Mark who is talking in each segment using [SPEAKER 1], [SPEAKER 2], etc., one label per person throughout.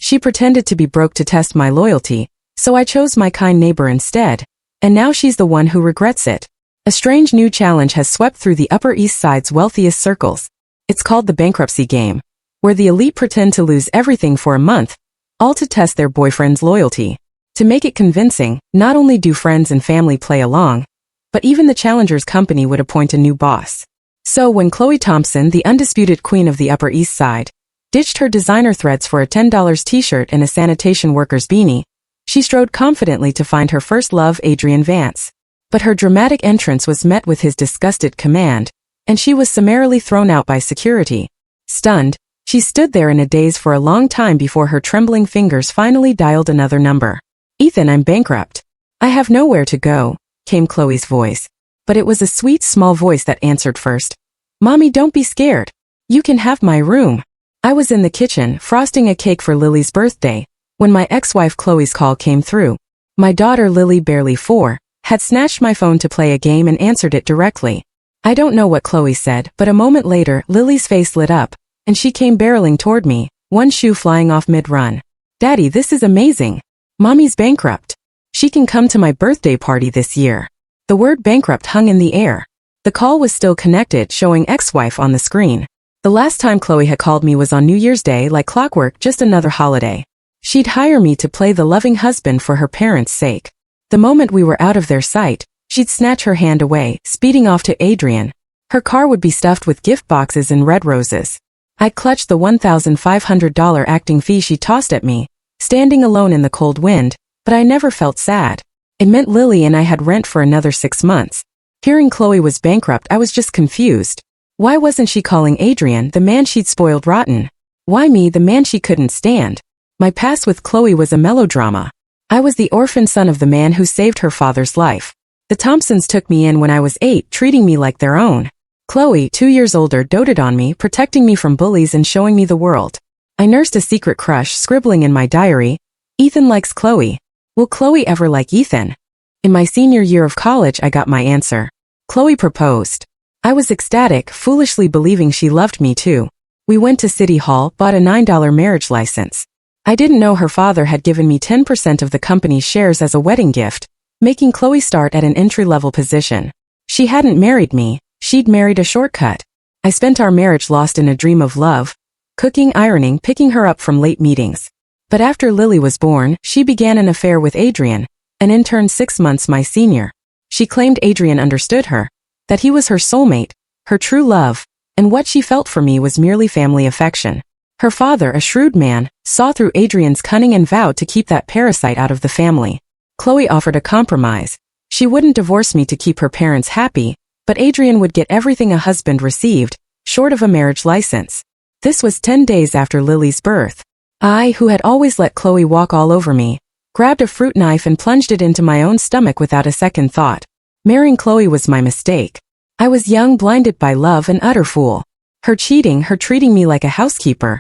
[SPEAKER 1] She pretended to be broke to test my loyalty, so I chose my kind neighbor instead, and now she's the one who regrets it. A strange new challenge has swept through the Upper East Side's wealthiest circles. It's called the bankruptcy game, where the elite pretend to lose everything for a month, all to test their boyfriend's loyalty. To make it convincing, not only do friends and family play along, but even the challenger's company would appoint a new boss. So when Chloe Thompson, the undisputed queen of the Upper East Side, ditched her designer threads for a $10 t-shirt and a sanitation worker's beanie, she strode confidently to find her first love, Adrian Vance. But her dramatic entrance was met with his disgusted command, and she was summarily thrown out by security. Stunned, she stood there in a daze for a long time before her trembling fingers finally dialed another number. "Ethan, I'm bankrupt. I have nowhere to go," came Chloe's voice. But it was a sweet, small voice that answered first. "Mommy, don't be scared. You can have my room." I was in the kitchen, frosting a cake for Lily's birthday, when my ex-wife Chloe's call came through. My daughter Lily, barely 4, had snatched my phone to play a game and answered it directly. I don't know what Chloe said, but a moment later, Lily's face lit up, and she came barreling toward me, one shoe flying off mid-run. "Daddy, this is amazing. Mommy's bankrupt. She can come to my birthday party this year." The word bankrupt hung in the air. The call was still connected, showing ex-wife on the screen. The last time Chloe had called me was on New Year's Day, like clockwork, just another holiday. She'd hire me to play the loving husband for her parents' sake. The moment we were out of their sight, she'd snatch her hand away, speeding off to Adrian. Her car would be stuffed with gift boxes and red roses. I'd clutch the $1,500 acting fee she tossed at me, standing alone in the cold wind, but I never felt sad. It meant Lily and I had rent for another 6 months. Hearing Chloe was bankrupt, I was just confused. Why wasn't she calling Adrian, the man she'd spoiled rotten? Why me, the man she couldn't stand? My past with Chloe was a melodrama. I was the orphan son of the man who saved her father's life. The Thompsons took me in when I was 8, treating me like their own. Chloe, 2 years older, doted on me, protecting me from bullies and showing me the world. I nursed a secret crush, scribbling in my diary, "Ethan likes Chloe. Will Chloe ever like Ethan?" In my senior year of college, I got my answer. Chloe proposed. I was ecstatic, foolishly believing she loved me too. We went to City Hall, bought a $9 marriage license. I didn't know her father had given me 10% of the company's shares as a wedding gift, making Chloe start at an entry-level position. She hadn't married me, she'd married a shortcut. I spent our marriage lost in a dream of love, cooking, ironing, picking her up from late meetings. But after Lily was born, she began an affair with Adrian, an intern 6 months my senior. She claimed Adrian understood her, that he was her soulmate, her true love, and what she felt for me was merely family affection. Her father, a shrewd man, saw through Adrian's cunning and vowed to keep that parasite out of the family. Chloe offered a compromise. She wouldn't divorce me to keep her parents happy, but Adrian would get everything a husband received, short of a marriage license. This was 10 days after Lily's birth. I, who had always let Chloe walk all over me, grabbed a fruit knife and plunged it into my own stomach without a second thought. Marrying Chloe was my mistake. I was young, blinded by love, an utter fool. Her cheating, her treating me like a housekeeper.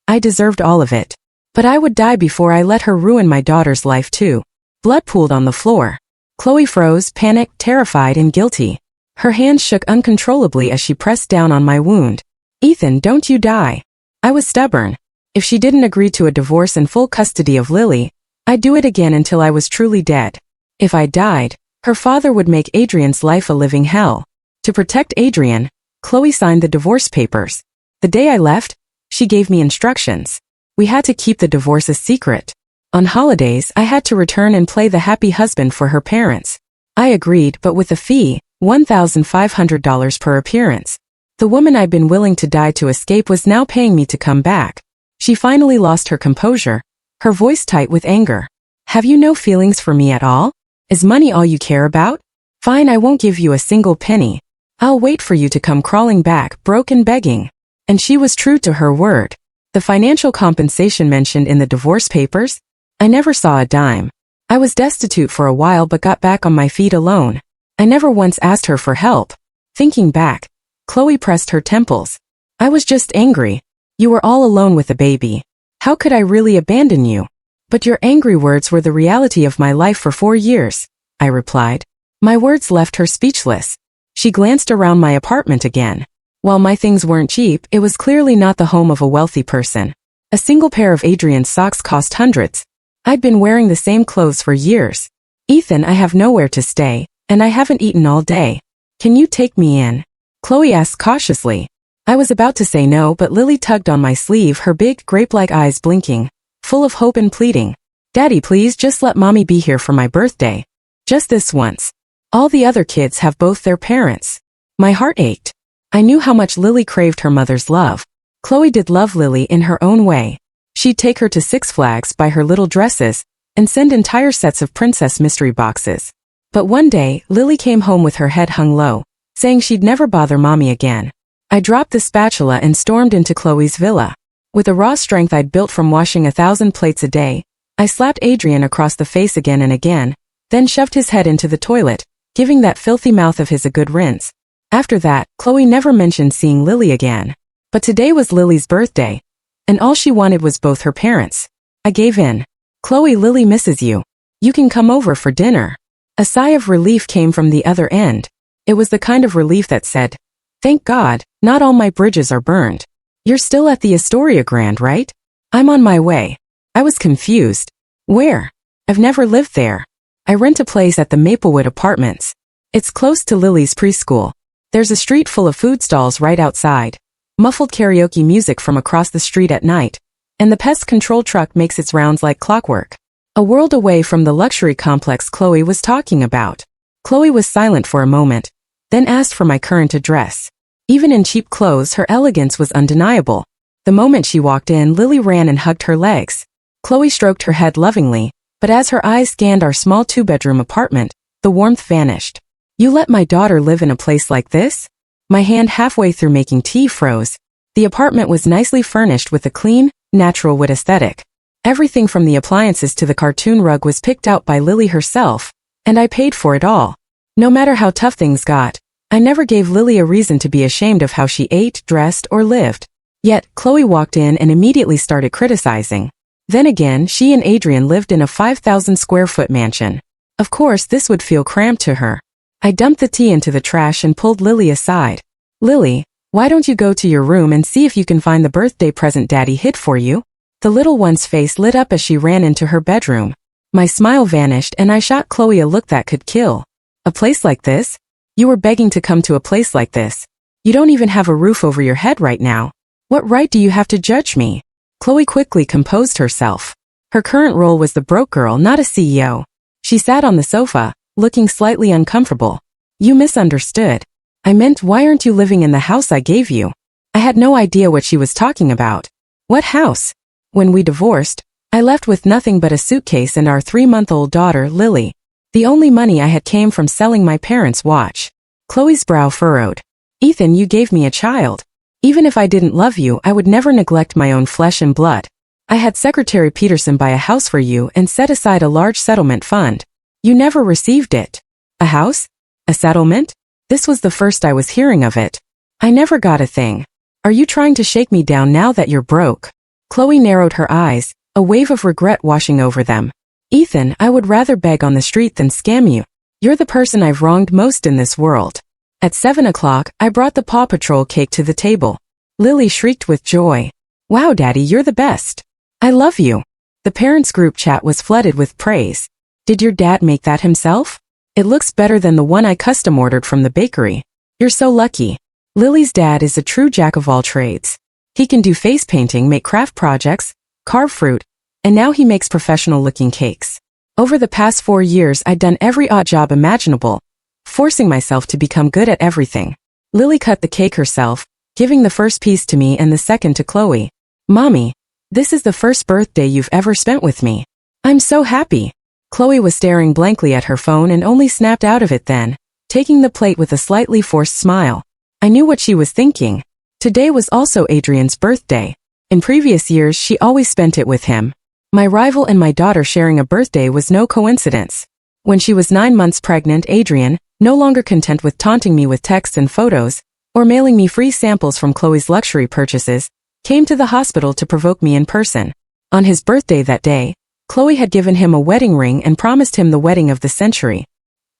[SPEAKER 1] I deserved all of it. But I would die before I let her ruin my daughter's life too. Blood pooled on the floor. Chloe froze, panicked, terrified, and guilty. Her hands shook uncontrollably as she pressed down on my wound. "Ethan, don't you die." I was stubborn. If she didn't agree to a divorce and full custody of Lily, I'd do it again until I was truly dead. If I died, her father would make Adrian's life a living hell. To protect Adrian, Chloe signed the divorce papers. The day I left, she gave me instructions. We had to keep the divorce a secret. On holidays, I had to return and play the happy husband for her parents. I agreed, but with a fee, $1,500 per appearance. The woman I'd been willing to die to escape was now paying me to come back. She finally lost her composure, her voice tight with anger. "Have you no feelings for me at all? Is money all you care about? Fine, I won't give you a single penny. I'll wait for you to come crawling back, broke and begging." And she was true to her word. The financial compensation mentioned in the divorce papers? I never saw a dime. I was destitute for a while but got back on my feet alone. I never once asked her for help. Thinking back, Chloe pressed her temples. "I was just angry. You were all alone with a baby. How could I really abandon you?" "But your angry words were the reality of my life for 4 years," I replied. My words left her speechless. She glanced around my apartment again. While my things weren't cheap, it was clearly not the home of a wealthy person. A single pair of Adrian's socks cost hundreds. I'd been wearing the same clothes for years. Ethan, I have nowhere to stay, and I haven't eaten all day. Can you take me in? Chloe asked cautiously. I was about to say no, but Lily tugged on my sleeve, her big, grape-like eyes blinking, full of hope and pleading. Daddy, please just let Mommy be here for my birthday. Just this once. All the other kids have both their parents. My heart ached. I knew how much Lily craved her mother's love. Chloe did love Lily in her own way. She'd take her to Six Flags, buy her little dresses, and send entire sets of princess mystery boxes. But one day, Lily came home with her head hung low, saying she'd never bother Mommy again. I dropped the spatula and stormed into Chloe's villa. With a raw strength I'd built from washing 1,000 plates a day, I slapped Adrian across the face again and again, then shoved his head into the toilet, giving that filthy mouth of his a good rinse. After that, Chloe never mentioned seeing Lily again. But today was Lily's birthday, and all she wanted was both her parents. I gave in. Chloe, Lily misses you. You can come over for dinner. A sigh of relief came from the other end. It was the kind of relief that said, thank God, not all my bridges are burned. You're still at the Astoria Grand, right? I'm on my way. I was confused. Where? I've never lived there. I rent a place at the Maplewood Apartments. It's close to Lily's preschool. There's a street full of food stalls right outside. Muffled karaoke music from across the street at night. And the pest control truck makes its rounds like clockwork. A world away from the luxury complex Chloe was talking about. Chloe was silent for a moment, then asked for my current address. Even in cheap clothes, her elegance was undeniable. The moment she walked in, Lily ran and hugged her legs. Chloe stroked her head lovingly, but as her eyes scanned our small two-bedroom apartment, the warmth vanished. You let my daughter live in a place like this? My hand halfway through making tea froze. The apartment was nicely furnished with a clean, natural wood aesthetic. Everything from the appliances to the cartoon rug was picked out by Lily herself, and I paid for it all. No matter how tough things got, I never gave Lily a reason to be ashamed of how she ate, dressed, or lived. Yet, Chloe walked in and immediately started criticizing. Then again, she and Adrian lived in a 5,000 square foot mansion. Of course, this would feel cramped to her. I dumped the tea into the trash and pulled Lily aside. Lily, why don't you go to your room and see if you can find the birthday present Daddy hid for you? The little one's face lit up as she ran into her bedroom. My smile vanished and I shot Chloe a look that could kill. A place like this? You were begging to come to a place like this. You don't even have a roof over your head right now. What right do you have to judge me? Chloe quickly composed herself. Her current role was the broke girl, not a CEO. She sat on the sofa, looking slightly uncomfortable. You misunderstood. I meant, why aren't you living in the house I gave you? I had no idea what she was talking about. What house? When we divorced, I left with nothing but a suitcase and our 3-month-old daughter, Lily. The only money I had came from selling my parents' watch. Chloe's brow furrowed. Ethan, you gave me a child. Even if I didn't love you, I would never neglect my own flesh and blood. I had Secretary Peterson buy a house for you and set aside a large settlement fund. You never received it. A house? A settlement? This was the first I was hearing of it. I never got a thing. Are you trying to shake me down now that you're broke? Chloe narrowed her eyes, a wave of regret washing over them. Ethan, I would rather beg on the street than scam you. You're the person I've wronged most in this world. At 7 o'clock, I brought the Paw Patrol cake to the table. Lily shrieked with joy. Wow, Daddy, you're the best. I love you. The parents' group chat was flooded with praise. Did your dad make that himself? It looks better than the one I custom ordered from the bakery. You're so lucky. Lily's dad is a true jack of all trades. He can do face painting, make craft projects, carve fruit, and now he makes professional-looking cakes. Over the past 4 years, I'd done every odd job imaginable, forcing myself to become good at everything. Lily cut the cake herself, giving the first piece to me and the second to Chloe. Mommy, this is the first birthday you've ever spent with me. I'm so happy. Chloe was staring blankly at her phone and only snapped out of it then, taking the plate with a slightly forced smile. I knew what she was thinking. Today was also Adrian's birthday. In previous years, she always spent it with him. My rival and my daughter sharing a birthday was no coincidence. When she was 9 months pregnant, Adrian, no longer content with taunting me with texts and photos, or mailing me free samples from Chloe's luxury purchases, came to the hospital to provoke me in person. On his birthday that day, Chloe had given him a wedding ring and promised him the wedding of the century.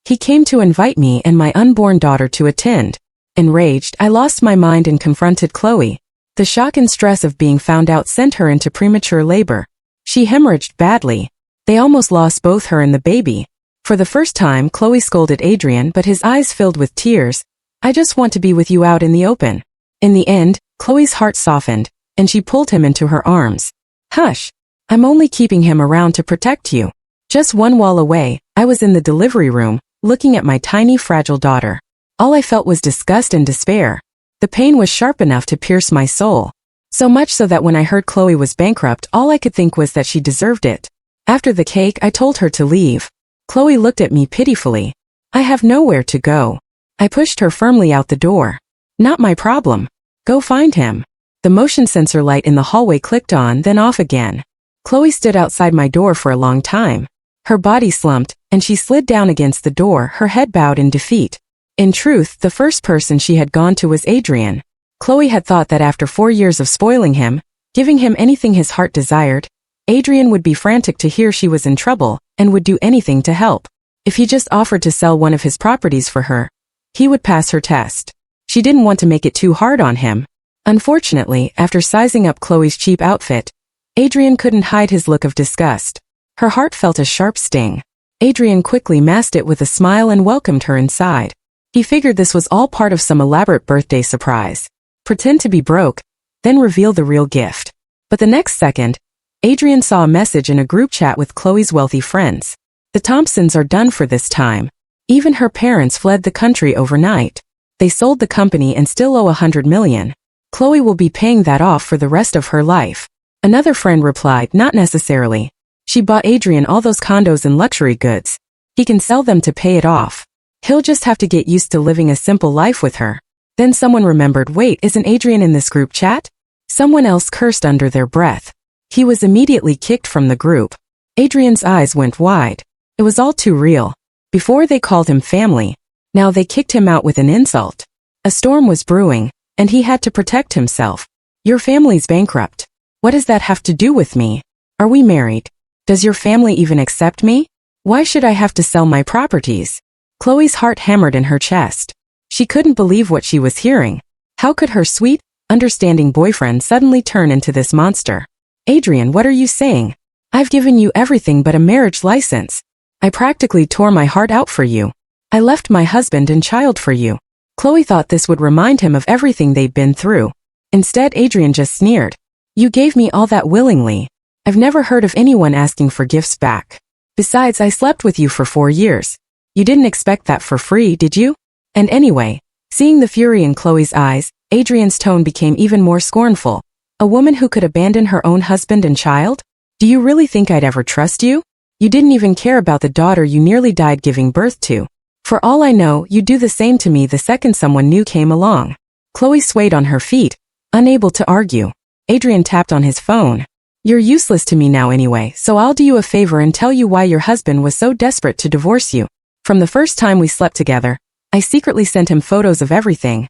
[SPEAKER 1] He came to invite me and my unborn daughter to attend. Enraged, I lost my mind and confronted Chloe. The shock and stress of being found out sent her into premature labor. She hemorrhaged badly. They almost lost both her and the baby. For the first time, Chloe scolded Adrian, but his eyes filled with tears. "I just want to be with you out in the open." In the end, Chloe's heart softened, and she pulled him into her arms. "Hush. I'm only keeping him around to protect you." Just one wall away, I was in the delivery room, looking at my tiny fragile daughter. All I felt was disgust and despair. The pain was sharp enough to pierce my soul. So much so that when I heard Chloe was bankrupt, all I could think was that she deserved it. After the cake, I told her to leave. Chloe looked at me pitifully. "I have nowhere to go." I pushed her firmly out the door. "Not my problem. Go find him." The motion sensor light in the hallway clicked on, then off again. Chloe stood outside my door for a long time. Her body slumped, and she slid down against the door, her head bowed in defeat. In truth, the first person she had gone to was Adrian. Chloe had thought that after 4 years of spoiling him, giving him anything his heart desired, Adrian would be frantic to hear she was in trouble, and would do anything to help. If he just offered to sell one of his properties for her, he would pass her test. She didn't want to make it too hard on him. Unfortunately, after sizing up Chloe's cheap outfit, Adrian couldn't hide his look of disgust. Her heart felt a sharp sting. Adrian quickly masked it with a smile and welcomed her inside. He figured this was all part of some elaborate birthday surprise. Pretend to be broke, then reveal the real gift. But the next second, Adrian saw a message in a group chat with Chloe's wealthy friends. "The Thompsons are done for this time. Even her parents fled the country overnight. They sold the company and still owe $100 million. Chloe will be paying that off for the rest of her life." Another friend replied, "Not necessarily. She bought Adrian all those condos and luxury goods. He can sell them to pay it off. He'll just have to get used to living a simple life with her." Then someone remembered, "Wait, isn't Adrian in this group chat?" Someone else cursed under their breath. He was immediately kicked from the group. Adrian's eyes went wide. It was all too real. Before they called him family. Now they kicked him out with an insult. A storm was brewing, and he had to protect himself. "Your family's bankrupt. What does that have to do with me? Are we married? Does your family even accept me? Why should I have to sell my properties?" Chloe's heart hammered in her chest. She couldn't believe what she was hearing. How could her sweet, understanding boyfriend suddenly turn into this monster? "Adrian, what are you saying? I've given you everything but a marriage license. I practically tore my heart out for you. I left my husband and child for you." Chloe thought this would remind him of everything they'd been through. Instead, Adrian just sneered. "You gave me all that willingly. I've never heard of anyone asking for gifts back. Besides, I slept with you for 4 years. You didn't expect that for free, did you? And anyway," seeing the fury in Chloe's eyes, Adrian's tone became even more scornful. "A woman who could abandon her own husband and child? Do you really think I'd ever trust you? You didn't even care about the daughter you nearly died giving birth to. For all I know, you'd do the same to me the second someone new came along." Chloe swayed on her feet, unable to argue. Adrian tapped on his phone. "You're useless to me now anyway, so I'll do you a favor and tell you why your husband was so desperate to divorce you. From the first time we slept together, I secretly sent him photos of everything.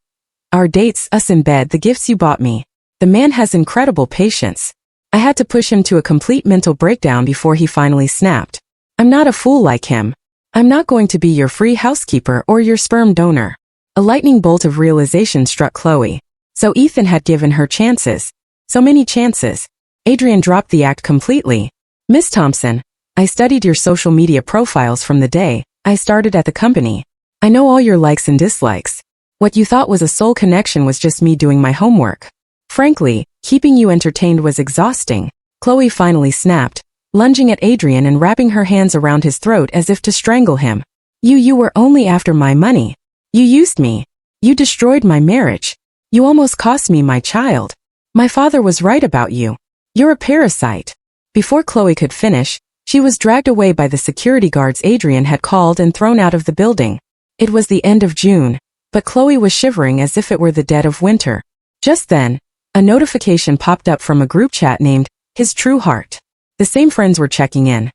[SPEAKER 1] Our dates, us in bed, the gifts you bought me. The man has incredible patience. I had to push him to a complete mental breakdown before he finally snapped. I'm not a fool like him. I'm not going to be your free housekeeper or your sperm donor." A lightning bolt of realization struck Chloe. So Ethan had given her chances. So many chances. Adrian dropped the act completely. "Miss Thompson, I studied your social media profiles from the day I started at the company. I know all your likes and dislikes. What you thought was a soul connection was just me doing my homework. Frankly, keeping you entertained was exhausting." Chloe finally snapped, lunging at Adrian and wrapping her hands around his throat as if to strangle him. You were only after my money. You used me. You destroyed my marriage. You almost cost me my child. My father was right about you. You're a parasite." Before Chloe could finish, she was dragged away by the security guards Adrian had called and thrown out of the building. It was the end of June, but Chloe was shivering as if it were the dead of winter. Just then, a notification popped up from a group chat named His True Heart. The same friends were checking in.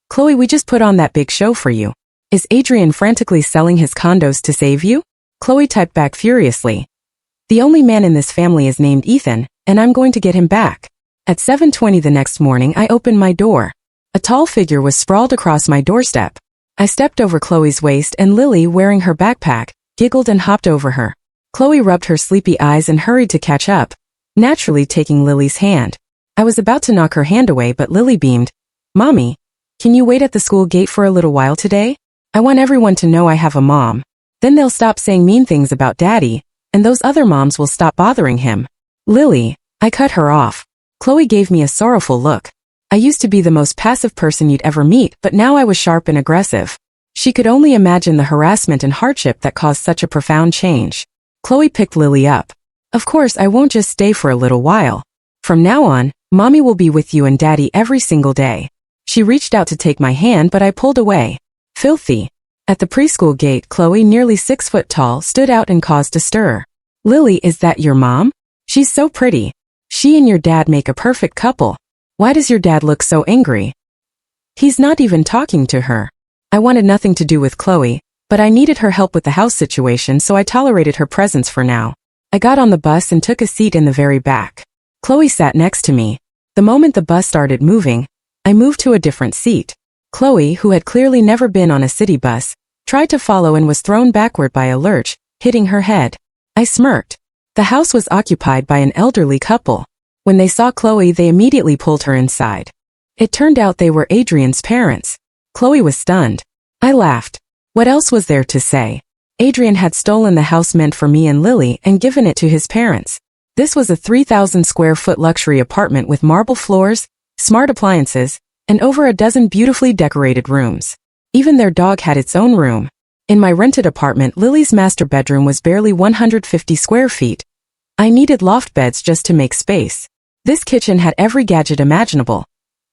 [SPEAKER 1] "Chloe, we just put on that big show for you. Is Adrian frantically selling his condos to save you?" Chloe typed back furiously. "The only man in this family is named Ethan, and I'm going to get him back." At 7:20 the next morning, I opened my door. A tall figure was sprawled across my doorstep. I stepped over Chloe's waist and Lily, wearing her backpack, giggled and hopped over her. Chloe rubbed her sleepy eyes and hurried to catch up. naturally taking Lily's hand. I was about to knock her hand away, but Lily beamed. Mommy, can you wait at the school gate for a little while today? I want everyone to know I have a mom. Then they'll stop saying mean things about Daddy, and those other moms will stop bothering him. Lily, I cut her off. Chloe gave me a sorrowful look. I used to be the most passive person you'd ever meet, but now I was sharp and aggressive. She could only imagine the harassment and hardship that caused such a profound change. Chloe picked Lily up. Of course, I won't just stay for a little while. From now on, Mommy will be with you and Daddy every single day. She reached out to take my hand, but I pulled away. Filthy. At the preschool gate, Chloe, nearly 6 foot tall, stood out and caused a stir. Lily, is that your mom? She's so pretty. She and your dad make a perfect couple. Why does your dad look so angry? He's not even talking to her. I wanted nothing to do with Chloe, but I needed her help with the house situation, so I tolerated her presence for now. I got on the bus and took a seat in the very back. Chloe sat next to me. The moment the bus started moving, I moved to a different seat. Chloe, who had clearly never been on a city bus, tried to follow and was thrown backward by a lurch, hitting her head. I smirked. The house was occupied by an elderly couple. When they saw Chloe, they immediately pulled her inside. It turned out they were Adrian's parents. Chloe was stunned. I laughed. What else was there to say? Adrian had stolen the house meant for me and Lily and given it to his parents. This was a 3,000 square foot luxury apartment with marble floors, smart appliances, and over a dozen beautifully decorated rooms. Even their dog had its own room. In my rented apartment, Lily's master bedroom was barely 150 square feet. I needed loft beds just to make space. This kitchen had every gadget imaginable.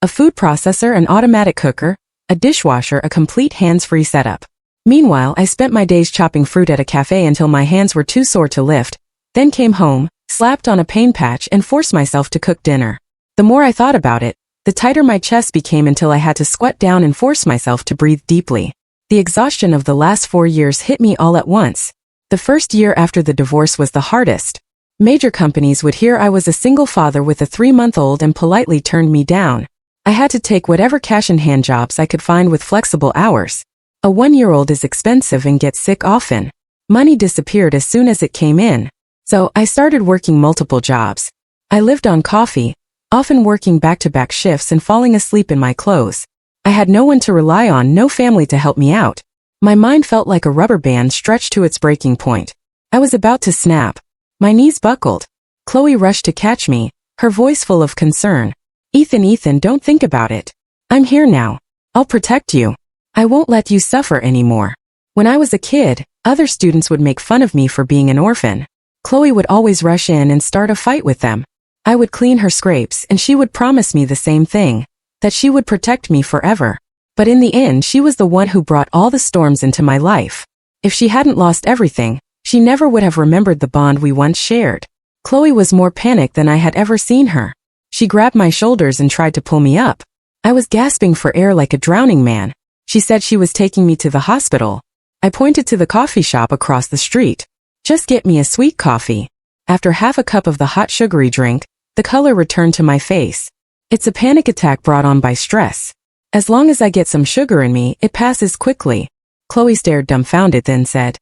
[SPEAKER 1] A food processor, an automatic cooker, a dishwasher, a complete hands-free setup. Meanwhile, I spent my days chopping fruit at a cafe until my hands were too sore to lift, then came home, slapped on a pain patch, and forced myself to cook dinner. The more I thought about it, the tighter my chest became until I had to squat down and force myself to breathe deeply. The exhaustion of the last 4 years hit me all at once. The first year after the divorce was the hardest. Major companies would hear I was a single father with a 3-month-old and politely turned me down. I had to take whatever cash-in-hand jobs I could find with flexible hours. A 1-year-old is expensive and gets sick often. Money disappeared as soon as it came in. So I started working multiple jobs. I lived on coffee, often working back-to-back shifts and falling asleep in my clothes. I had no one to rely on, no family to help me out. My mind felt like a rubber band stretched to its breaking point. I was about to snap. My knees buckled. Chloe rushed to catch me, her voice full of concern. Ethan, don't think about it. I'm here now. I'll protect you. I won't let you suffer anymore. When I was a kid, other students would make fun of me for being an orphan. Chloe would always rush in and start a fight with them. I would clean her scrapes and she would promise me the same thing, that she would protect me forever. But in the end, she was the one who brought all the storms into my life. If she hadn't lost everything, she never would have remembered the bond we once shared. Chloe was more panicked than I had ever seen her. She grabbed my shoulders and tried to pull me up. I was gasping for air like a drowning man. She said she was taking me to the hospital. I pointed to the coffee shop across the street. Just get me a sweet coffee. After half a cup of the hot sugary drink, the color returned to my face. It's a panic attack brought on by stress. As long as I get some sugar in me, it passes quickly. Chloe stared dumbfounded, then said,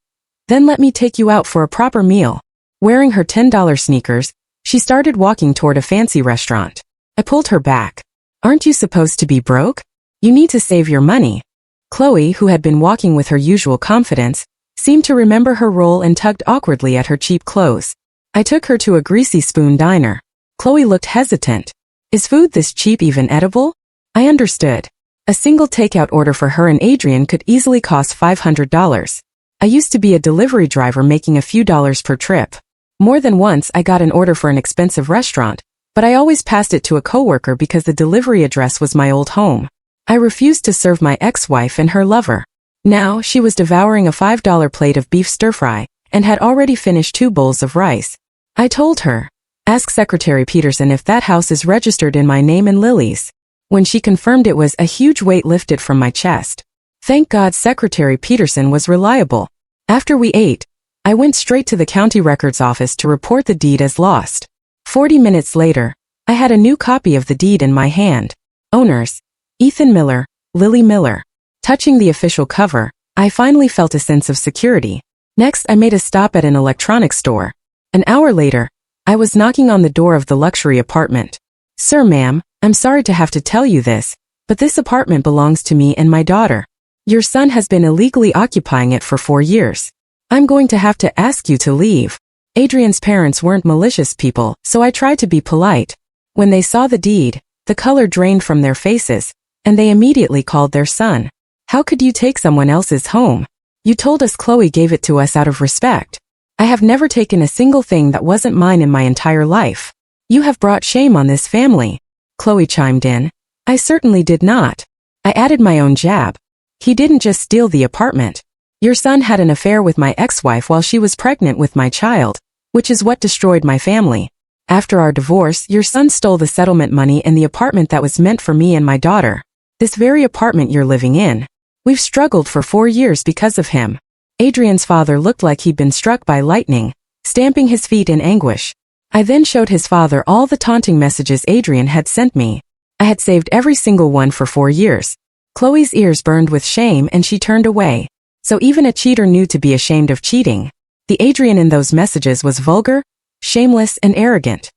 [SPEAKER 1] Then let me take you out for a proper meal. Wearing her $10 sneakers, she started walking toward a fancy restaurant. I pulled her back. Aren't you supposed to be broke? You need to save your money. Chloe, who had been walking with her usual confidence, seemed to remember her role and tugged awkwardly at her cheap clothes. I took her to a greasy spoon diner. Chloe looked hesitant. Is food this cheap even edible? I understood. A single takeout order for her and Adrian could easily cost $500. I used to be a delivery driver making a few dollars per trip. More than once I got an order for an expensive restaurant, but I always passed it to a coworker because the delivery address was my old home. I refused to serve my ex-wife and her lover. Now she was devouring a $5 plate of beef stir-fry and had already finished 2 bowls of rice. I told her, Ask Secretary Peterson if that house is registered in my name and Lily's. When she confirmed it was, a huge weight lifted from my chest. Thank God Secretary Peterson was reliable. After we ate, I went straight to the county records office to report the deed as lost. 40 minutes later, I had a new copy of the deed in my hand. Owners, Ethan Miller, Lily Miller. Touching the official cover, I finally felt a sense of security. Next, I made a stop at an electronics store. An hour later, I was knocking on the door of the luxury apartment. Sir, ma'am, I'm sorry to have to tell you this, but this apartment belongs to me and my daughter. Your son has been illegally occupying it for 4 years. I'm going to have to ask you to leave. Adrian's parents weren't malicious people, so I tried to be polite. When they saw the deed, the color drained from their faces, and they immediately called their son. How could you take someone else's home? You told us Chloe gave it to us out of respect. I have never taken a single thing that wasn't mine in my entire life. You have brought shame on this family. Chloe chimed in. I certainly did not. I added my own jab. He didn't just steal the apartment. Your son had an affair with my ex-wife while she was pregnant with my child, which is what destroyed my family. After our divorce, your son stole the settlement money and the apartment that was meant for me and my daughter. This very apartment you're living in. We've struggled for 4 years because of him. Adrian's father looked like he'd been struck by lightning, stamping his feet in anguish. I then showed his father all the taunting messages Adrian had sent me. I had saved every single one for 4 years. Chloe's ears burned with shame and she turned away. So even a cheater knew to be ashamed of cheating. The Adrian in those messages was vulgar, shameless, and arrogant.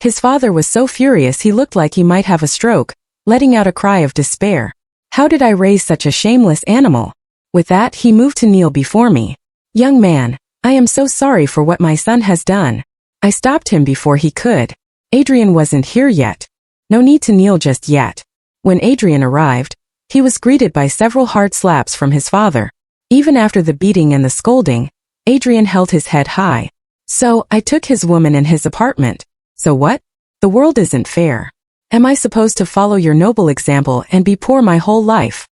[SPEAKER 1] His father was so furious he looked like he might have a stroke, letting out a cry of despair. How did I raise such a shameless animal? With that, he moved to kneel before me. Young man, I am so sorry for what my son has done. I stopped him before he could. Adrian wasn't here yet. No need to kneel just yet. When Adrian arrived, he was greeted by several hard slaps from his father. Even after the beating and the scolding, Adrian held his head high. So, I took his woman and his apartment. So what? The world isn't fair. Am I supposed to follow your noble example and be poor my whole life?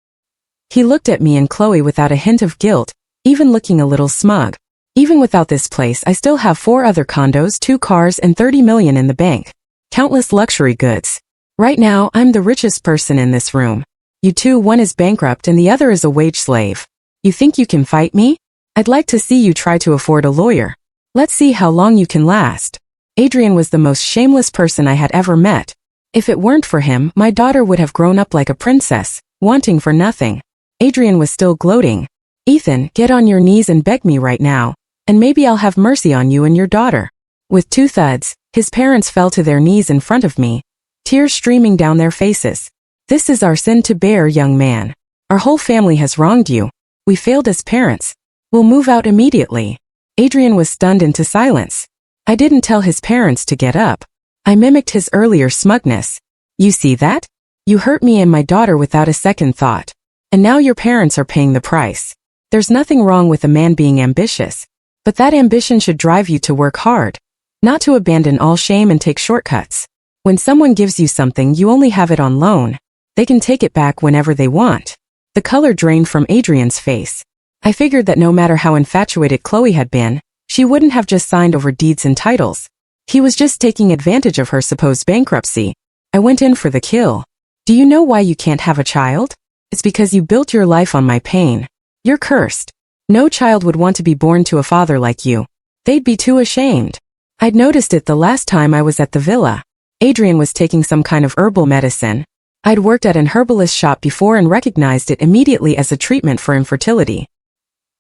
[SPEAKER 1] He looked at me and Chloe without a hint of guilt, even looking a little smug. Even without this place, I still have 4 other condos, 2 cars, and 30 million in the bank. Countless luxury goods. Right now, I'm the richest person in this room. You two, one is bankrupt and the other is a wage slave. You think you can fight me? I'd like to see you try to afford a lawyer. Let's see how long you can last. Adrian was the most shameless person I had ever met. If it weren't for him, my daughter would have grown up like a princess, wanting for nothing. Adrian was still gloating. Ethan, get on your knees and beg me right now, and maybe I'll have mercy on you and your daughter. With 2 thuds, his parents fell to their knees in front of me, tears streaming down their faces. This is our sin to bear, young man. Our whole family has wronged you. We failed as parents. We'll move out immediately. Adrian was stunned into silence. I didn't tell his parents to get up. I mimicked his earlier smugness. You see that? You hurt me and my daughter without a second thought. And now your parents are paying the price. There's nothing wrong with a man being ambitious. But that ambition should drive you to work hard, not to abandon all shame and take shortcuts. When someone gives you something, you only have it on loan. They can take it back whenever they want. The color drained from Adrian's face. I figured that no matter how infatuated Chloe had been, she wouldn't have just signed over deeds and titles. He was just taking advantage of her supposed bankruptcy. I went in for the kill. Do you know why you can't have a child? It's because you built your life on my pain. You're cursed. No child would want to be born to a father like you. They'd be too ashamed. I'd noticed it the last time I was at the villa. Adrian was taking some kind of herbal medicine. I'd worked at an herbalist shop before and recognized it immediately as a treatment for infertility.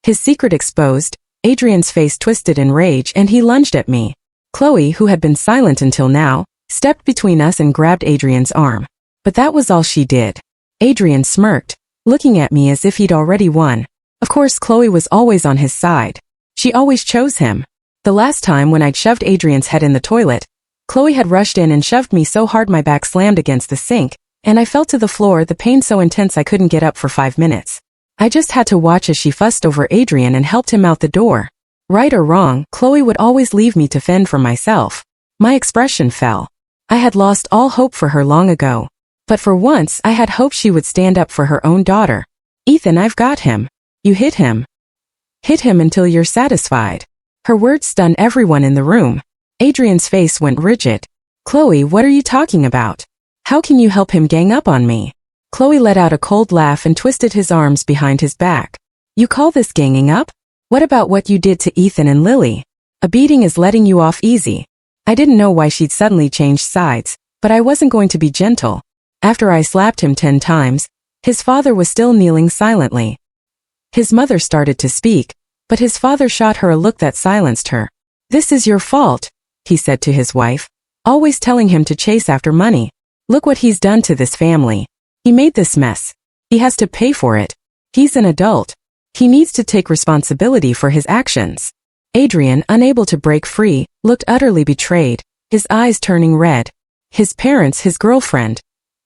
[SPEAKER 1] His secret exposed, Adrian's face twisted in rage and he lunged at me. Chloe, who had been silent until now, stepped between us and grabbed Adrian's arm. But that was all she did. Adrian smirked, looking at me as if he'd already won. Of course, Chloe was always on his side. She always chose him. The last time when I'd shoved Adrian's head in the toilet, Chloe had rushed in and shoved me so hard my back slammed against the sink, and I fell to the floor, the pain so intense I couldn't get up for 5 minutes. I just had to watch as she fussed over Adrian and helped him out the door. Right or wrong, Chloe would always leave me to fend for myself. My expression fell. I had lost all hope for her long ago. But for once, I had hoped she would stand up for her own daughter. Ethan, I've got him. You hit him. Hit him until you're satisfied. Her words stunned everyone in the room. Adrian's face went rigid. Chloe, what are you talking about? How can you help him gang up on me? Chloe let out a cold laugh and twisted his arms behind his back. You call this ganging up? What about what you did to Ethan and Lily? A beating is letting you off easy. I didn't know why she'd suddenly changed sides, but I wasn't going to be gentle. After I slapped him 10 times, his father was still kneeling silently. His mother started to speak, but his father shot her a look that silenced her. This is your fault. he said to his wife, always telling him to chase after money. Look what he's done to this family. He made this mess. He has to pay for it. He's an adult. He needs to take responsibility for his actions. Adrian, unable to break free, looked utterly betrayed, his eyes turning red. His parents, his girlfriend.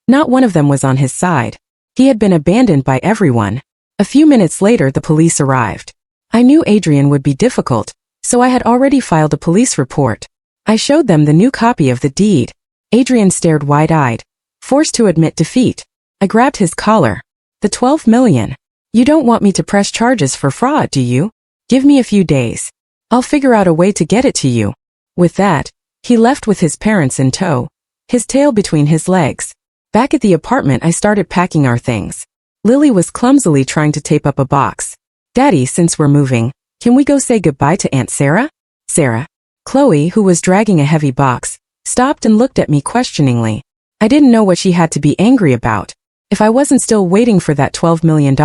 [SPEAKER 1] Not one of them was on his side. He had been abandoned by everyone. A few minutes later, the police arrived. I knew Adrian would be difficult, so I had already filed a police report. I showed them the new copy of the deed. Adrian stared wide-eyed, forced to admit defeat. I grabbed his collar. The 12 million. You don't want me to press charges for fraud, do you? Give me a few days. I'll figure out a way to get it to you. With that, he left with his parents in tow, his tail between his legs. Back at the apartment, I started packing our things. Lily was clumsily trying to tape up a box. Daddy, since we're moving, can we go say goodbye to Aunt Sarah? Sarah. Chloe, who was dragging a heavy box, stopped and looked at me questioningly. I didn't know what she had to be angry about. If I wasn't still waiting for that $12 million,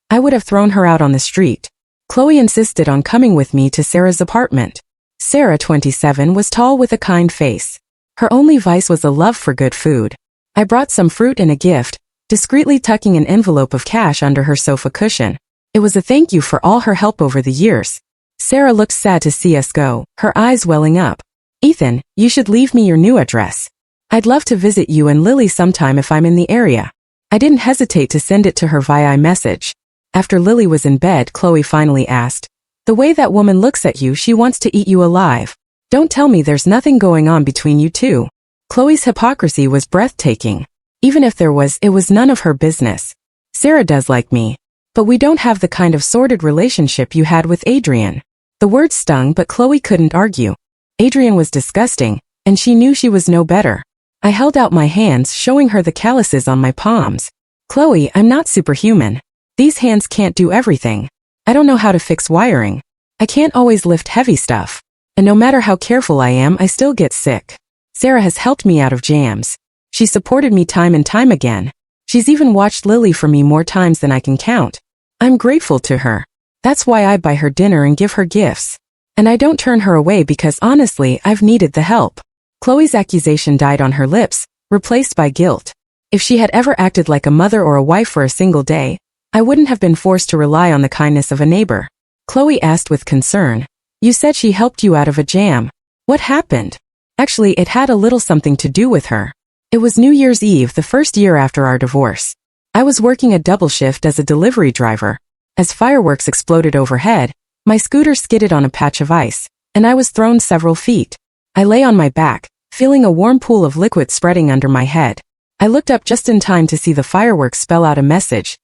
[SPEAKER 1] I would have thrown her out on the street. Chloe insisted on coming with me to Sarah's apartment. Sarah, 27, was tall with a kind face. Her only vice was a love for good food. I brought some fruit and a gift, discreetly tucking an envelope of cash under her sofa cushion. It was a thank you for all her help over the years. Sarah looked sad to see us go, her eyes welling up. Ethan, you should leave me your new address. I'd love to visit you and Lily sometime if I'm in the area. I didn't hesitate to send it to her via iMessage. After Lily was in bed, Chloe finally asked, the way that woman looks at you, she wants to eat you alive. Don't tell me there's nothing going on between you two. Chloe's hypocrisy was breathtaking. Even if there was, it was none of her business. Sarah does like me. But we don't have the kind of sordid relationship you had with Adrian. The words stung, but Chloe couldn't argue. Adrian was disgusting, and she knew she was no better. I held out my hands, showing her the calluses on my palms. Chloe, I'm not superhuman. These hands can't do everything. I don't know how to fix wiring. I can't always lift heavy stuff. And no matter how careful I am, I still get sick. Sarah has helped me out of jams. She supported me time and time again. She's even watched Lily for me more times than I can count. I'm grateful to her. That's why I buy her dinner and give her gifts. And I don't turn her away because honestly, I've needed the help. Chloe's accusation died on her lips, replaced by guilt. If she had ever acted like a mother or a wife for a single day, I wouldn't have been forced to rely on the kindness of a neighbor. Chloe asked with concern. You said she helped you out of a jam. What happened? Actually, it had a little something to do with her. It was New Year's Eve, the first year after our divorce. I was working a double shift as a delivery driver. As fireworks exploded overhead, my scooter skidded on a patch of ice, and I was thrown several feet. I lay on my back, feeling a warm pool of liquid spreading under my head. I looked up just in time to see the fireworks spell out a message.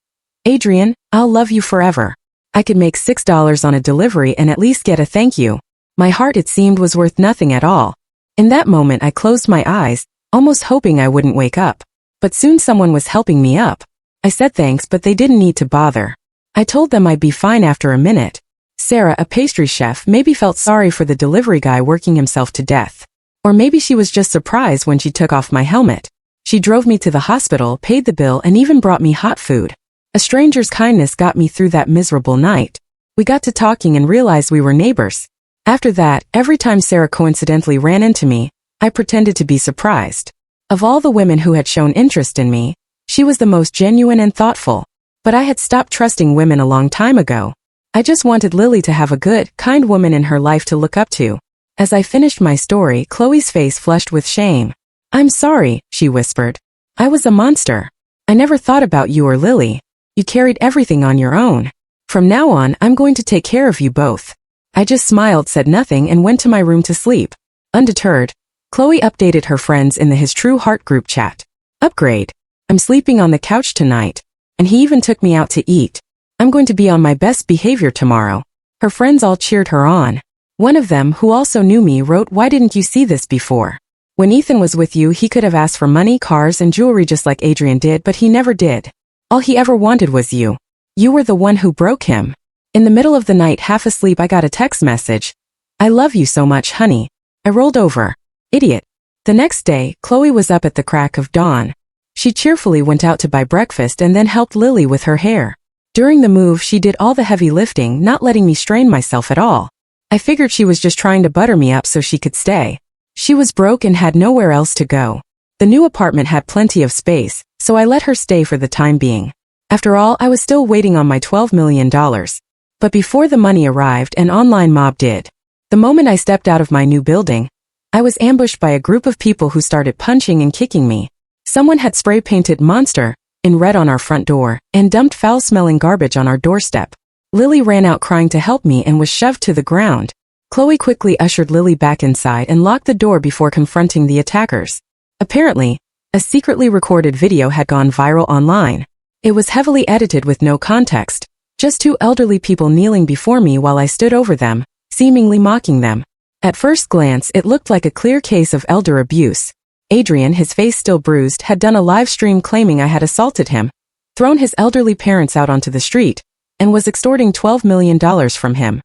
[SPEAKER 1] Adrian, I'll love you forever. I could make $6 on a delivery and at least get a thank you. My heart, it seemed, was worth nothing at all. In that moment, I closed my eyes, almost hoping I wouldn't wake up. But soon someone was helping me up. I said thanks, but they didn't need to bother. I told them I'd be fine after a minute. Sarah, a pastry chef, maybe felt sorry for the delivery guy working himself to death. Or maybe she was just surprised when she took off my helmet. She drove me to the hospital, paid the bill, and even brought me hot food. A stranger's kindness got me through that miserable night. We got to talking and realized we were neighbors. After that, every time Sarah coincidentally ran into me, I pretended to be surprised. Of all the women who had shown interest in me, she was the most genuine and thoughtful. But I had stopped trusting women a long time ago. I just wanted Lily to have a good, kind woman in her life to look up to. As I finished my story, Chloe's face flushed with shame. I'm sorry, she whispered. I was a monster. I never thought about you or Lily. You carried everything on your own. From now on, I'm going to take care of you both. I just smiled, said nothing, and went to my room to sleep. Undeterred, Chloe updated her friends in the His True Heart group chat. Upgrade. I'm sleeping on the couch tonight. And he even took me out to eat. I'm going to be on my best behavior tomorrow. Her friends all cheered her on. One of them, who also knew me, wrote, why didn't you see this before? When Ethan was with you, he could have asked for money, cars, and jewelry just like Adrian did, but he never did. All he ever wanted was you. You were the one who broke him. In the middle of the night, half asleep, I got a text message. I love you so much, honey. I rolled over. Idiot. The next day, Chloe was up at the crack of dawn. She cheerfully went out to buy breakfast and then helped Lily with her hair. During the move, she did all the heavy lifting, not letting me strain myself at all. I figured she was just trying to butter me up so she could stay. She was broke and had nowhere else to go. The new apartment had plenty of space, so I let her stay for the time being. After all, I was still waiting on my $12 million. But before the money arrived, an online mob did. The moment I stepped out of my new building, I was ambushed by a group of people who started punching and kicking me. Someone had spray-painted "Monster" in red on our front door and dumped foul-smelling garbage on our doorstep. Lily ran out crying to help me and was shoved to the ground. Chloe quickly ushered Lily back inside and locked the door before confronting the attackers. Apparently, a secretly recorded video had gone viral online. It was heavily edited with no context, just two elderly people kneeling before me while I stood over them, seemingly mocking them. At first glance, it looked like a clear case of elder abuse. Adrian, his face still bruised, had done a live stream claiming I had assaulted him, thrown his elderly parents out onto the street, and was extorting $12 million from him.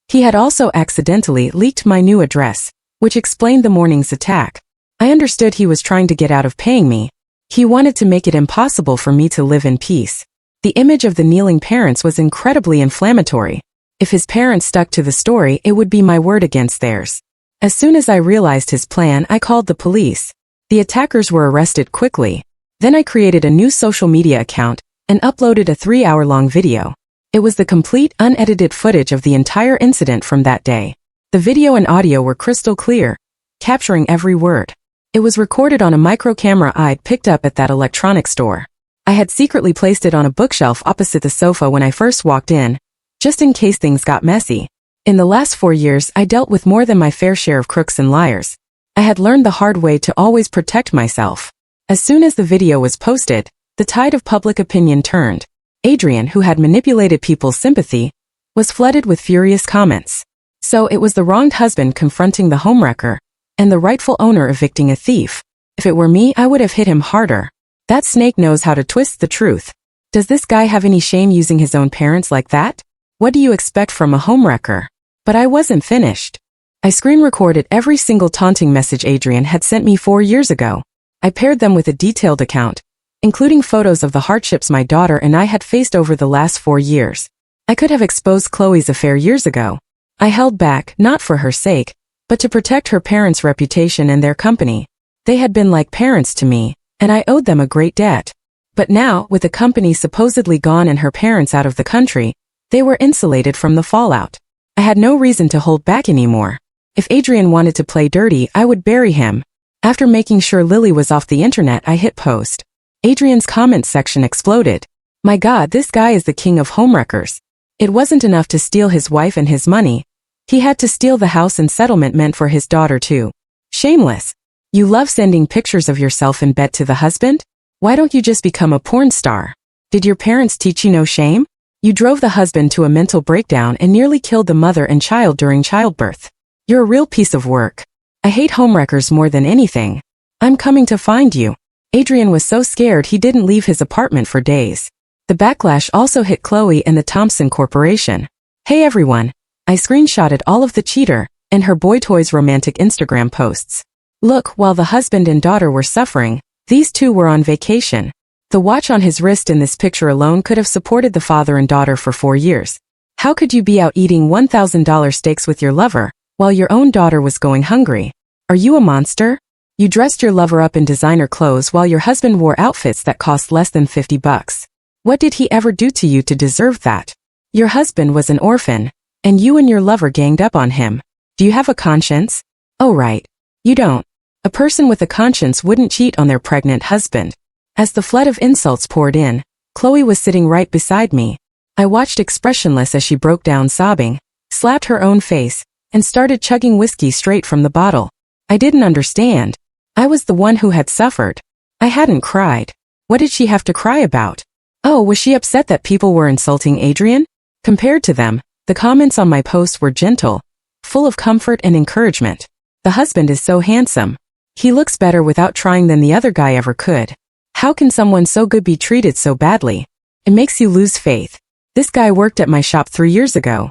[SPEAKER 1] He had also accidentally leaked my new address, which explained the morning's attack. I understood he was trying to get out of paying me. He wanted to make it impossible for me to live in peace. The image of the kneeling parents was incredibly inflammatory. If his parents stuck to the story, it would be my word against theirs. As soon as I realized his plan, I called the police. The attackers were arrested quickly. Then I created a new social media account and uploaded a 3-hour-long video. It was the complete, unedited footage of the entire incident from that day. The video and audio were crystal clear, capturing every word. It was recorded on a micro camera I'd picked up at that electronics store. I had secretly placed it on a bookshelf opposite the sofa when I first walked in, just in case things got messy. In the last 4 years, I dealt with more than my fair share of crooks and liars. I had learned the hard way to always protect myself. As soon as the video was posted, the tide of public opinion turned. Adrian, who had manipulated people's sympathy, was flooded with furious comments. So it was the wronged husband confronting the homewrecker, and the rightful owner evicting a thief. If it were me, I would have hit him harder. That snake knows how to twist the truth. Does this guy have any shame using his own parents like that? What do you expect from a homewrecker? But I wasn't finished. I screen recorded every single taunting message Adrian had sent me 4 years ago. I paired them with a detailed account, including photos of the hardships my daughter and I had faced over the last 4 years. I could have exposed Chloe's affair years ago. I held back, not for her sake, but to protect her parents' reputation and their company. They had been like parents to me, and I owed them a great debt. But now, with the company supposedly gone and her parents out of the country, they were insulated from the fallout. I had no reason to hold back anymore. If Adrian wanted to play dirty, I would bury him. After making sure Lily was off the internet, I hit post. Adrian's comment section exploded. My God, this guy is the king of homewreckers. It wasn't enough to steal his wife and his money. He had to steal the house and settlement meant for his daughter too. Shameless. You love sending pictures of yourself in bed to the husband? Why don't you just become a porn star? Did your parents teach you no shame? You drove the husband to a mental breakdown and nearly killed the mother and child during childbirth. You're a real piece of work. I hate homewreckers more than anything. I'm coming to find you. Adrian was so scared he didn't leave his apartment for days. The backlash also hit Chloe and the Thompson Corporation. Hey everyone. I screenshotted all of the cheater and her boy toys romantic Instagram posts. Look, while the husband and daughter were suffering, these two were on vacation. The watch on his wrist in this picture alone could have supported the father and daughter for 4 years. How could you be out eating $1,000 steaks with your lover, while your own daughter was going hungry? Are you a monster? You dressed your lover up in designer clothes while your husband wore outfits that cost less than $50. What did he ever do to you to deserve that? Your husband was an orphan, and you and your lover ganged up on him. Do you have a conscience? Oh right. You don't. A person with a conscience wouldn't cheat on their pregnant husband. As the flood of insults poured in, Chloe was sitting right beside me. I watched expressionless as she broke down sobbing, slapped her own face, and started chugging whiskey straight from the bottle. I didn't understand. I was the one who had suffered. I hadn't cried. What did she have to cry about? Oh, was she upset that people were insulting Adrian? Compared to them, the comments on my post were gentle, full of comfort and encouragement. The husband is so handsome. He looks better without trying than the other guy ever could. How can someone so good be treated so badly? It makes you lose faith. This guy worked at my shop 3 years ago.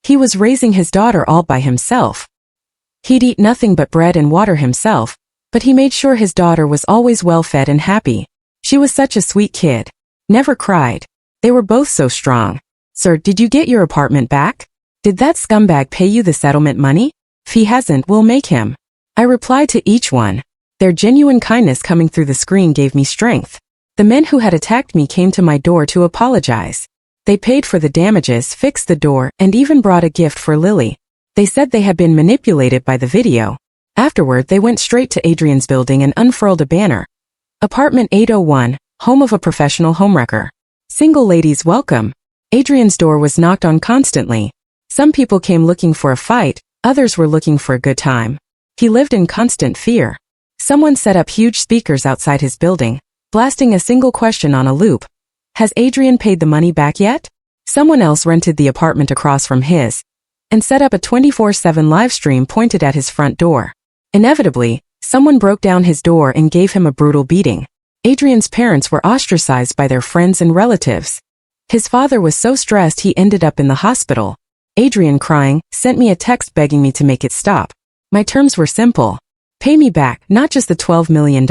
[SPEAKER 1] He was raising his daughter all by himself. He'd eat nothing but bread and water himself, but he made sure his daughter was always well fed and happy. She was such a sweet kid. Never cried. They were both so strong. Sir, did you get your apartment back? Did that scumbag pay you the settlement money? If he hasn't, we'll make him. I replied to each one. Their genuine kindness coming through the screen gave me strength. The men who had attacked me came to my door to apologize. They paid for the damages, fixed the door, and even brought a gift for Lily. They said they had been manipulated by the video. Afterward, they went straight to Adrian's building and unfurled a banner. Apartment 801, home of a professional homewrecker. Single ladies welcome. Adrian's door was knocked on constantly. Some people came looking for a fight, others were looking for a good time. He lived in constant fear. Someone set up huge speakers outside his building, blasting a single question on a loop. Has Adrian paid the money back yet? Someone else rented the apartment across from his and set up a 24/7 live stream pointed at his front door. Inevitably, someone broke down his door and gave him a brutal beating. Adrian's parents were ostracized by their friends and relatives. His father was so stressed he ended up in the hospital. Adrian, crying, sent me a text begging me to make it stop. My terms were simple. Pay me back, not just the $12 million.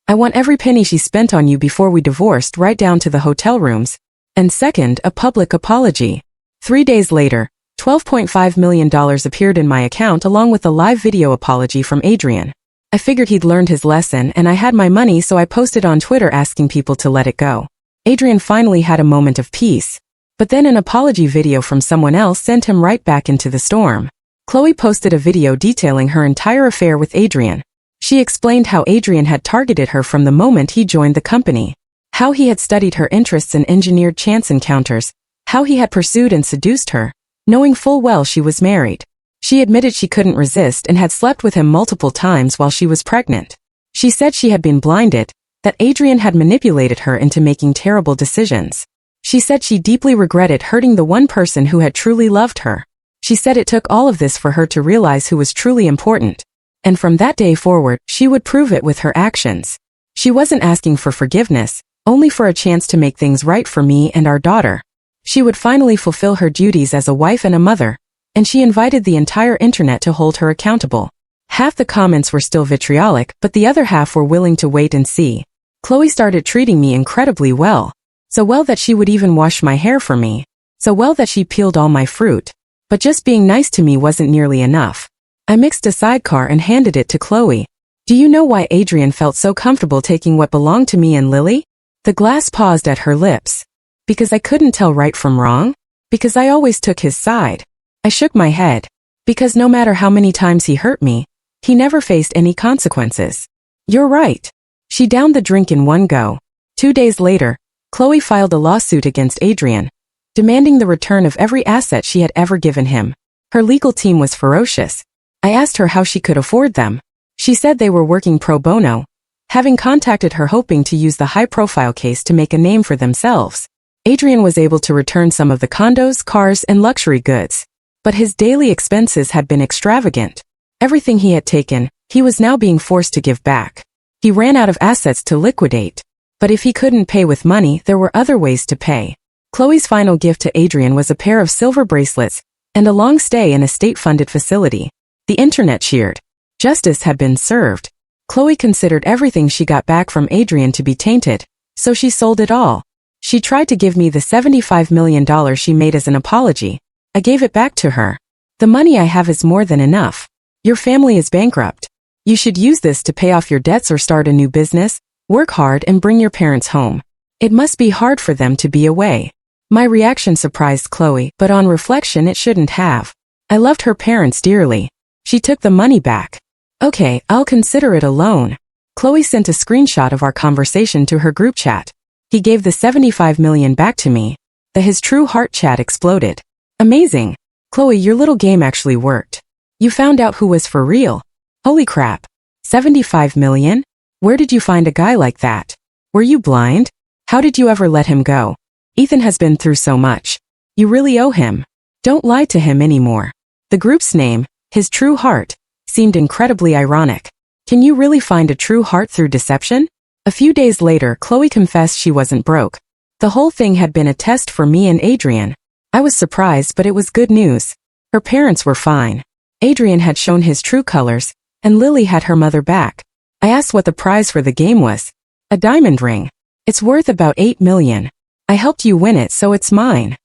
[SPEAKER 1] I want every penny she spent on you before we divorced, right down to the hotel rooms. And second, a public apology. 3 days later, $12.5 million appeared in my account along with a live video apology from Adrian. I figured he'd learned his lesson and I had my money, so I posted on Twitter asking people to let it go. Adrian finally had a moment of peace. But then an apology video from someone else sent him right back into the storm. Chloe posted a video detailing her entire affair with Adrian. She explained how Adrian had targeted her from the moment he joined the company, how he had studied her interests and engineered chance encounters, how he had pursued and seduced her, knowing full well she was married. She admitted she couldn't resist and had slept with him multiple times while she was pregnant. She said she had been blinded, that Adrian had manipulated her into making terrible decisions. She said she deeply regretted hurting the one person who had truly loved her. She said it took all of this for her to realize who was truly important. And from that day forward, she would prove it with her actions. She wasn't asking for forgiveness, only for a chance to make things right for me and our daughter. She would finally fulfill her duties as a wife and a mother, and she invited the entire internet to hold her accountable. Half the comments were still vitriolic, but the other half were willing to wait and see. Chloe started treating me incredibly well. So well that she would even wash my hair for me. So well that she peeled all my fruit. But just being nice to me wasn't nearly enough. I mixed a sidecar and handed it to Chloe. Do you know why Adrian felt so comfortable taking what belonged to me and Lily? The glass paused at her lips. Because I couldn't tell right from wrong? Because I always took his side. I shook my head. Because no matter how many times he hurt me, he never faced any consequences. You're right. She downed the drink in one go. 2 days later, Chloe filed a lawsuit against Adrian, demanding the return of every asset she had ever given him. Her legal team was ferocious. I asked her how she could afford them. She said they were working pro bono, having contacted her hoping to use the high-profile case to make a name for themselves. Adrian was able to return some of the condos, cars, and luxury goods. But his daily expenses had been extravagant. Everything he had taken, he was now being forced to give back. He ran out of assets to liquidate. But if he couldn't pay with money, there were other ways to pay. Chloe's final gift to Adrian was a pair of silver bracelets and a long stay in a state-funded facility. The internet cheered. Justice had been served. Chloe considered everything she got back from Adrian to be tainted, so she sold it all. She tried to give me the $75 million she made as an apology. I gave it back to her. The money I have is more than enough. Your family is bankrupt. You should use this to pay off your debts or start a new business, work hard and bring your parents home. It must be hard for them to be away. My reaction surprised Chloe, but on reflection it shouldn't have. I loved her parents dearly. She took the money back. Okay, I'll consider it a loan. Chloe sent a screenshot of our conversation to her group chat. He gave the $75 million back to me. His true heart chat exploded. Amazing. Chloe, your little game actually worked. You found out who was for real. Holy crap. $75 million? Where did you find a guy like that? Were you blind? How did you ever let him go? Ethan has been through so much. You really owe him. Don't lie to him anymore. The group's name, His True Heart, seemed incredibly ironic. Can you really find a true heart through deception? A few days later, Chloe confessed she wasn't broke. The whole thing had been a test for me and Adrian. I was surprised, but it was good news. Her parents were fine. Adrian had shown his true colors, and Lily had her mother back. I asked what the prize for the game was. A diamond ring. It's worth about $8 million. I helped you win it, so it's mine.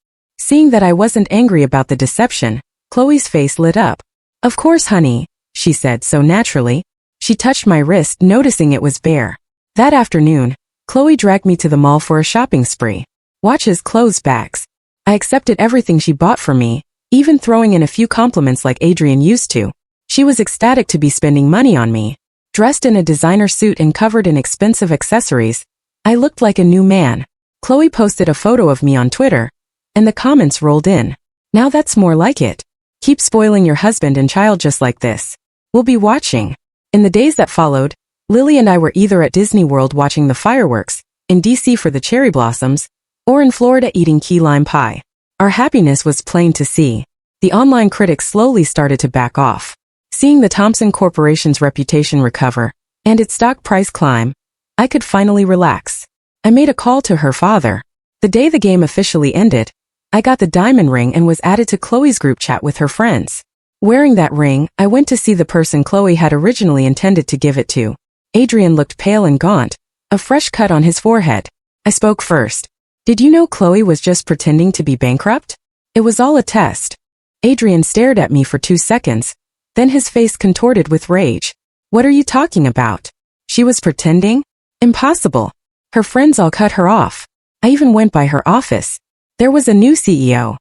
[SPEAKER 1] Seeing that I wasn't angry about the deception, Chloe's face lit up. Of course, honey, she said so naturally. She touched my wrist, noticing it was bare. That afternoon, Chloe dragged me to the mall for a shopping spree. Watches, clothes, bags. I accepted everything she bought for me, even throwing in a few compliments like Adrian used to. She was ecstatic to be spending money on me. Dressed in a designer suit and covered in expensive accessories, I looked like a new man. Chloe posted a photo of me on Twitter, and the comments rolled in. Now that's more like it. Keep spoiling your husband and child just like this. We'll be watching. In the days that followed, Lily and I were either at Disney World watching the fireworks, in DC for the cherry blossoms, or in Florida eating key lime pie. Our happiness was plain to see. The online critics slowly started to back off. Seeing the Thompson Corporation's reputation recover, and its stock price climb, I could finally relax. I made a call to her father. The day the game officially ended, I got the diamond ring and was added to Chloe's group chat with her friends. Wearing that ring, I went to see the person Chloe had originally intended to give it to. Adrian looked pale and gaunt, a fresh cut on his forehead. I spoke first. Did you know Chloe was just pretending to be bankrupt? It was all a test. Adrian stared at me for 2 seconds, then his face contorted with rage. What are you talking about? She was pretending? Impossible. Her friends all cut her off. I even went by her office. There was a new CEO.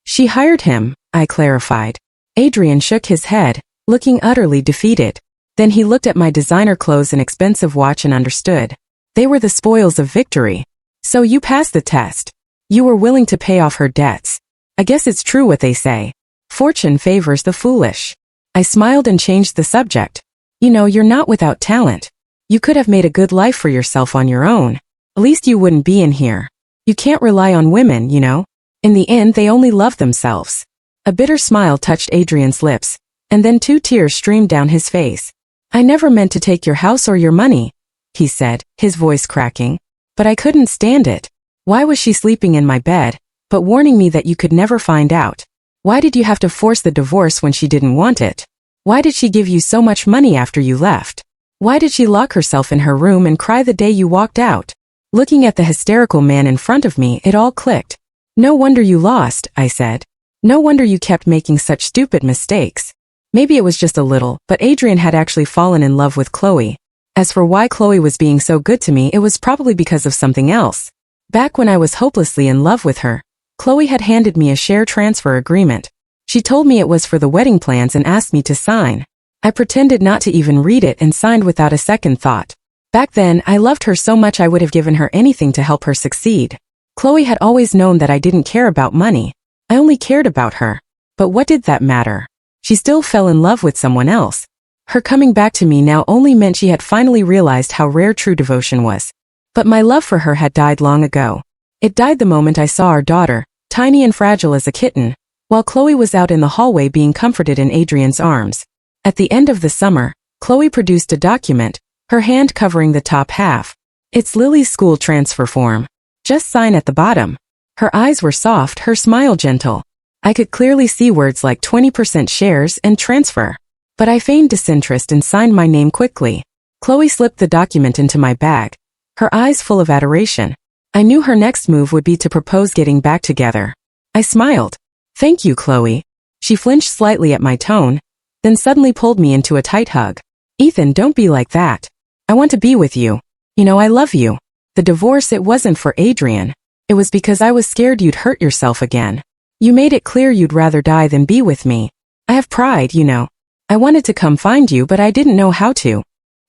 [SPEAKER 1] She hired him, I clarified. Adrian shook his head, looking utterly defeated. Then he looked at my designer clothes and expensive watch and understood. They were the spoils of victory. So you passed the test. You were willing to pay off her debts. I guess it's true what they say. Fortune favors the foolish. I smiled and changed the subject. You know, you're not without talent. You could have made a good life for yourself on your own. At least you wouldn't be in here. You can't rely on women, you know. In the end, they only love themselves. A bitter smile touched Adrian's lips, and then 2 tears streamed down his face. I never meant to take your house or your money, he said, his voice cracking. But I couldn't stand it. Why was she sleeping in my bed, but warning me that you could never find out? Why did you have to force the divorce when she didn't want it? Why did she give you so much money after you left? Why did she lock herself in her room and cry the day you walked out? Looking at the hysterical man in front of me, it all clicked. No wonder you lost, I said. No wonder you kept making such stupid mistakes. Maybe it was just a little, but Adrian had actually fallen in love with Chloe. As for why Chloe was being so good to me, it was probably because of something else. Back when I was hopelessly in love with her, Chloe had handed me a share transfer agreement. She told me it was for the wedding plans and asked me to sign. I pretended not to even read it and signed without a second thought. Back then, I loved her so much I would have given her anything to help her succeed. Chloe had always known that I didn't care about money. I only cared about her. But what did that matter? She still fell in love with someone else. Her coming back to me now only meant she had finally realized how rare true devotion was. But my love for her had died long ago. It died the moment I saw our daughter, tiny and fragile as a kitten, while Chloe was out in the hallway being comforted in Adrian's arms. At the end of the summer, Chloe produced a document, her hand covering the top half. It's Lily's school transfer form. Just sign at the bottom. Her eyes were soft, her smile gentle. I could clearly see words like 20% shares and transfer. But I feigned disinterest and signed my name quickly. Chloe slipped the document into my bag, her eyes full of adoration. I knew her next move would be to propose getting back together. I smiled. Thank you, Chloe. She flinched slightly at my tone, then suddenly pulled me into a tight hug. Ethan, don't be like that. I want to be with you. You know I love you. The divorce, it wasn't for Adrian. It was because I was scared you'd hurt yourself again. You made it clear you'd rather die than be with me. I have pride, you know. I wanted to come find you, but I didn't know how to.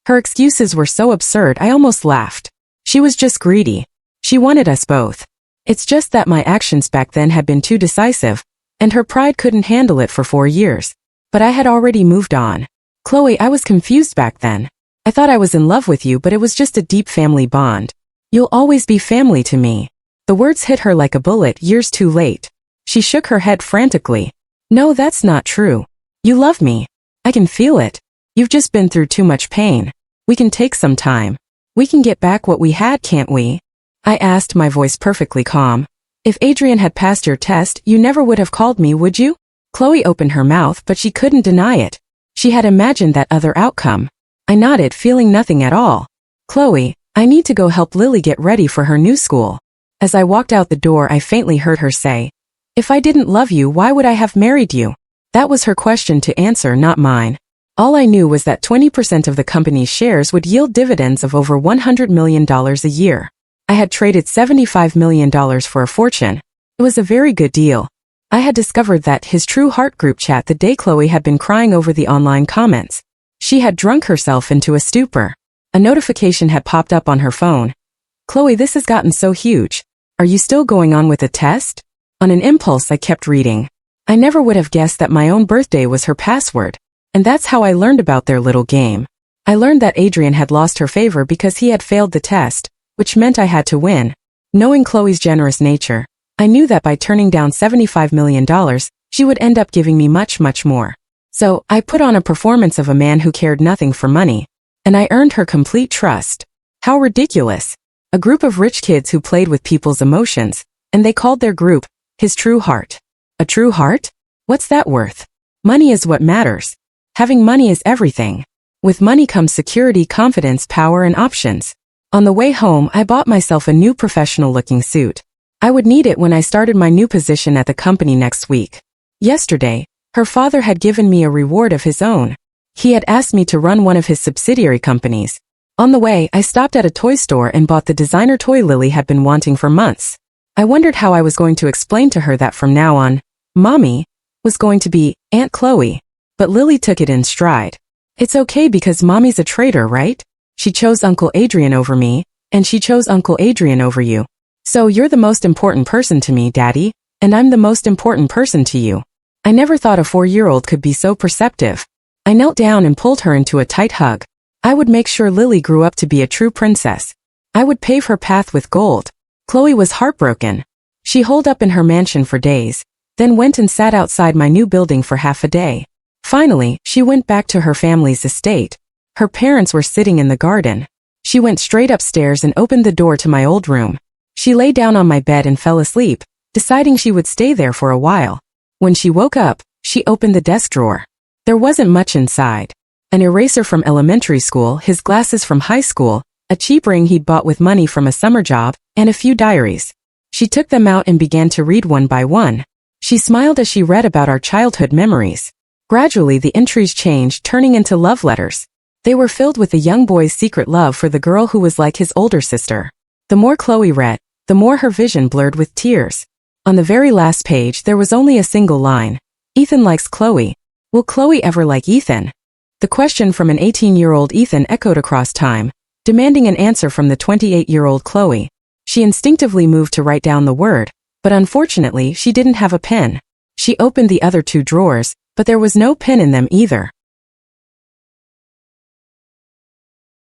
[SPEAKER 1] Her excuses were so absurd I almost laughed. She was just greedy. She wanted us both. It's just that my actions back then had been too decisive, and her pride couldn't handle it for 4 years. But I had already moved on. Chloe, I was confused back then. I thought I was in love with you, but it was just a deep family bond. You'll always be family to me. The words hit her like a bullet years too late. She shook her head frantically. No, that's not true. You love me. I can feel it. You've just been through too much pain. We can take some time. We can get back what we had, can't we? I asked, my voice perfectly calm. If Adrian had passed your test, you never would have called me, would you? Chloe opened her mouth, but she couldn't deny it. She had imagined that other outcome. I nodded, feeling nothing at all. Chloe, I need to go help Lily get ready for her new school. As I walked out the door, I faintly heard her say, If I didn't love you, why would I have married you? That was her question to answer, not mine. All I knew was that 20% of the company's shares would yield dividends of over $100 million a year. I had traded $75 million for a fortune. It was a very good deal. I had discovered that his True Heart group chat the day Chloe had been crying over the online comments. She had drunk herself into a stupor. A notification had popped up on her phone. Chloe, this has gotten so huge. Are you still going on with the test? On an impulse, I kept reading. I never would have guessed that my own birthday was her password. And that's how I learned about their little game. I learned that Adrian had lost her favor because he had failed the test, which meant I had to win. Knowing Chloe's generous nature, I knew that by turning down $75 million, she would end up giving me much, much more. So, I put on a performance of a man who cared nothing for money. And I earned her complete trust. How ridiculous. A group of rich kids who played with people's emotions, and they called their group his True Heart. A true heart? What's that worth? Money is what matters. Having money is everything. With money comes security, confidence, power, and options. On the way home, I bought myself a new professional-looking suit. I would need it when I started my new position at the company next week. Yesterday, her father had given me a reward of his own. He had asked me to run one of his subsidiary companies. On the way, I stopped at a toy store and bought the designer toy Lily had been wanting for months. I wondered how I was going to explain to her that from now on, Mommy was going to be Aunt Chloe. But Lily took it in stride. It's okay because Mommy's a traitor, right? She chose Uncle Adrian over me, and she chose Uncle Adrian over you. So you're the most important person to me, Daddy, and I'm the most important person to you. I never thought a 4-year-old could be so perceptive. I knelt down and pulled her into a tight hug. I would make sure Lily grew up to be a true princess. I would pave her path with gold. Chloe was heartbroken. She holed up in her mansion for days, then went and sat outside my new building for half a day. Finally, she went back to her family's estate. Her parents were sitting in the garden. She went straight upstairs and opened the door to my old room. She lay down on my bed and fell asleep, deciding she would stay there for a while. When she woke up, she opened the desk drawer. There wasn't much inside. An eraser from elementary school, his glasses from high school, a cheap ring he'd bought with money from a summer job, and a few diaries. She took them out and began to read one by one. She smiled as she read about our childhood memories. Gradually, the entries changed, turning into love letters. They were filled with the young boy's secret love for the girl who was like his older sister. The more Chloe read, the more her vision blurred with tears. On the very last page, there was only a single line. Ethan likes Chloe. Will Chloe ever like Ethan? The question from an 18-year-old Ethan echoed across time, demanding an answer from the 28-year-old Chloe. She instinctively moved to write down the word, but unfortunately, she didn't have a pen. She opened the other 2 drawers, but there was no pen in them either.